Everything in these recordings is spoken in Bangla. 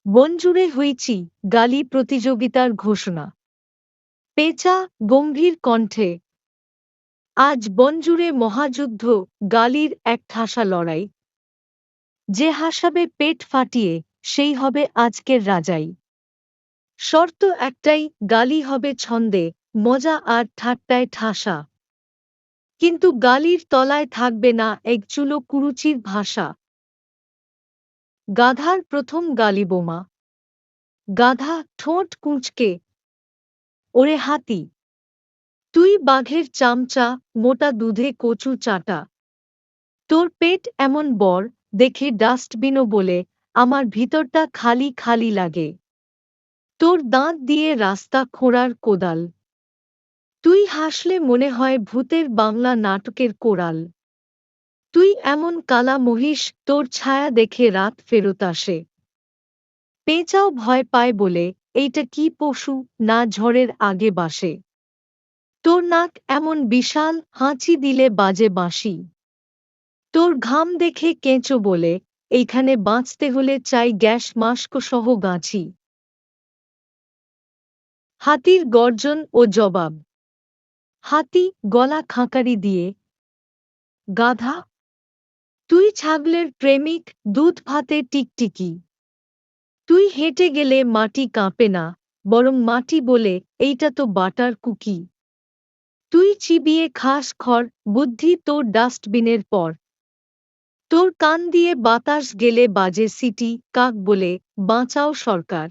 বনজুড়ে হইচি, গালি প্রতিযোগিতার ঘোষণা। পেঁচা গম্ভীর কণ্ঠে। আজ বনজুড়ে মহাযুদ্ধ, গালির এক ঠাসা লড়াই। যে হাসাবে পেট ফাটিয়ে, সেই হবে আজকের রাজাই। শর্ত একটাই, গালি হবে ছন্দে, মজা আর ঠাট্টায় ঠাসা। কিন্তু গালির তলায় থাকবে না এক চুলো কুরুচির ভাষা। গাধার প্রথম গালি বোমা। গাধা ঠোঁট কুঁচকে। ওরে হাতি, তুই বাঘের চামচা, মোটা দুধে কচু চাটা। তোর পেট এমন বড়, দেখে ডাস্টবিনও বলে, আমার ভিতরটা খালি খালি লাগে। তোর দাঁত দিয়ে রাস্তা খোঁড়ার কোদাল। তুই হাসলে মনে হয় ভূতের বাংলা নাটকের কোরাল। তুই এমন কালা মহিষ, তোর ছায়া দেখে রাত ফেরত আসে। পেঁচাও ভয় পায় বলে, এইটা কি পশু, না ঝড়ের আগে বাসে। তোর নাক এমন বিশাল, হাঁচি দিলে বাজে বাঁশি। তোর ঘাম দেখে কেঁচো বলে, এইখানে বাঁচতে হলে চাই গ্যাস মাস্ক সহ গাছি। হাতির গর্জন ও জবাব। হাতি গলা খাঁকারি দিয়ে। গাধা, তুই ছাগলের প্রেমিক, দুধ ভাতে টিকটিকি। তুই হেঁটে গেলে মাটি কাঁপে না, বরং মাটি বলে, এইটা তো বাটার কুকি। তুই চিবিয়ে খাস খড়, বুদ্ধি তোর ডাস্টবিনের পর। তোর কান দিয়ে বাতাস গেলে বাজে সিটি, কাক বলে, বাঁচাও সরকার।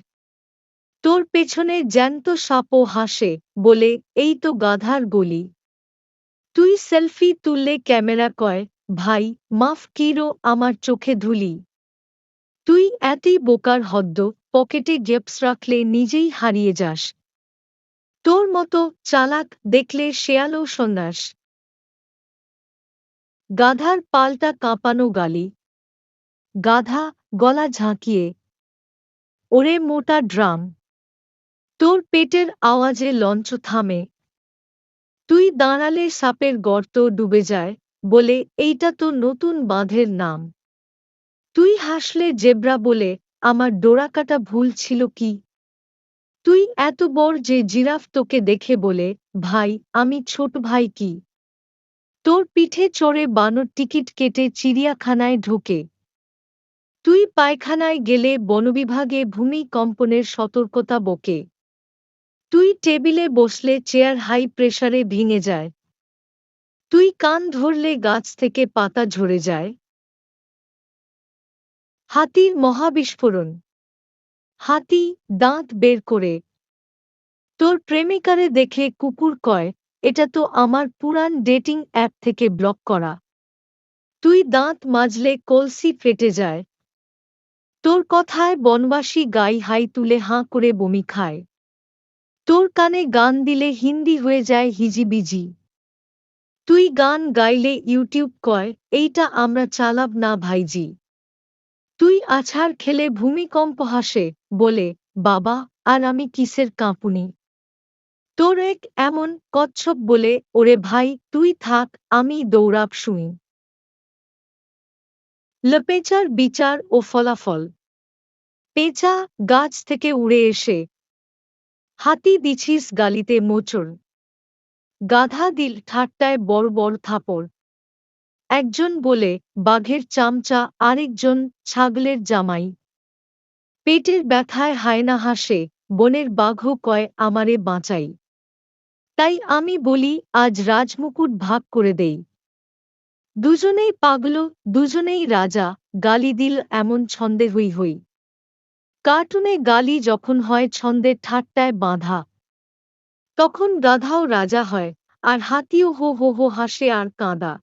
তোর পেছনে জ্যান্ত সাপও হাসে, বলে, এই তো গাধার গলি। তুই সেলফি তুললে ক্যামেরা কয়, ভাই মাফ কিরো, আমার চোখে ধুলি। তুই এতই বোকার হদ্দ, পকেটে গেপস রাখলে নিজেই হারিয়ে যাস। তোর মতো চালাক দেখলে শেয়ালও সন্ন্যাস। গাধার পাল্টা কাঁপানো গালি। গাধা গলা ঝাঁকিয়ে। ওরে মোটা ড্রাম, তোর পেটের আওয়াজে লঞ্চ থামে। তুই দাঁড়ালে সাপের গর্ত ডুবে যায়, বলে, এইটা তো নতুন বাঁধের নাম। তুই হাসলে জেব্রা বলে, আমার ডোরাকাটা ভুল ছিল কি। তুই এত বড় যে জিরাফ তোকে দেখে বলে, ভাই আমি ছোট ভাই কি। তোর পিঠে চড়ে বানর টিকিট কেটে চিড়িয়াখানায় ঢোকে। তুই পায়খানায় গেলে বনবিভাগে ভূমিকম্পনের সতর্কতা বকে। তুই টেবিলে বসলে চেয়ার হাই প্রেসারে ভেঙে যায়। তুই কান ধরলে গাছ থেকে পাতা ঝরে যায়। হাতির মহাবিস্ফোরণ। হাতি দাঁত বের করে। তোর প্রেমিকারে দেখে কুকুর কয়, এটা তো আমার পুরান ডেটিং অ্যাপ থেকে ব্লক করা। তুই দাঁত মাজলে কলসি ফেটে যায়। তোর কথায় বনবাসী গাই হাই তুলে হাঁ করে বমি খায়। তোর কানে গান দিলে হিন্দি হয়ে যায় হিজিবিজি। তুই গান গাইলে ইউটিউব কয়, এইটা আমরা চালাব না ভাইজি। তুই আছাড় খেলে ভূমিকম্প হাসে, বলে, বাবা আর আমি কিসের কাঁপুনি। তোর এক এমন কচ্ছপ বলে, ওরে ভাই তুই থাক, আমি দৌড়াব শুই। পেঁচার বিচার ও ফলাফল। পেঁচা গাছ থেকে উড়ে এসে। হাতি দিছিস গালিতে মোচড়। গাধা দিল ঠাট্টায় বড় বড় থাপড়। একজন বলে, বাঘের চামচা, আরেকজন, ছাগলের জামাই। পেটের ব্যথায় হায়না হাসে, বনের বাঘও কয় আমারে বাঁচাই। তাই আমি বলি, আজ রাজমুকুট ভাগ করে দেই। দুজনেই পাগল, দুজনেই রাজা, গালি দিল এমন ছন্দে হই হই। কার্টুনে গালি যখন হয় ছন্দের ঠাট্টায় বাঁধা, তখন গাধাও রাজা হয়, আর হাতিও হো হো হো হাসে আর কাঁদা।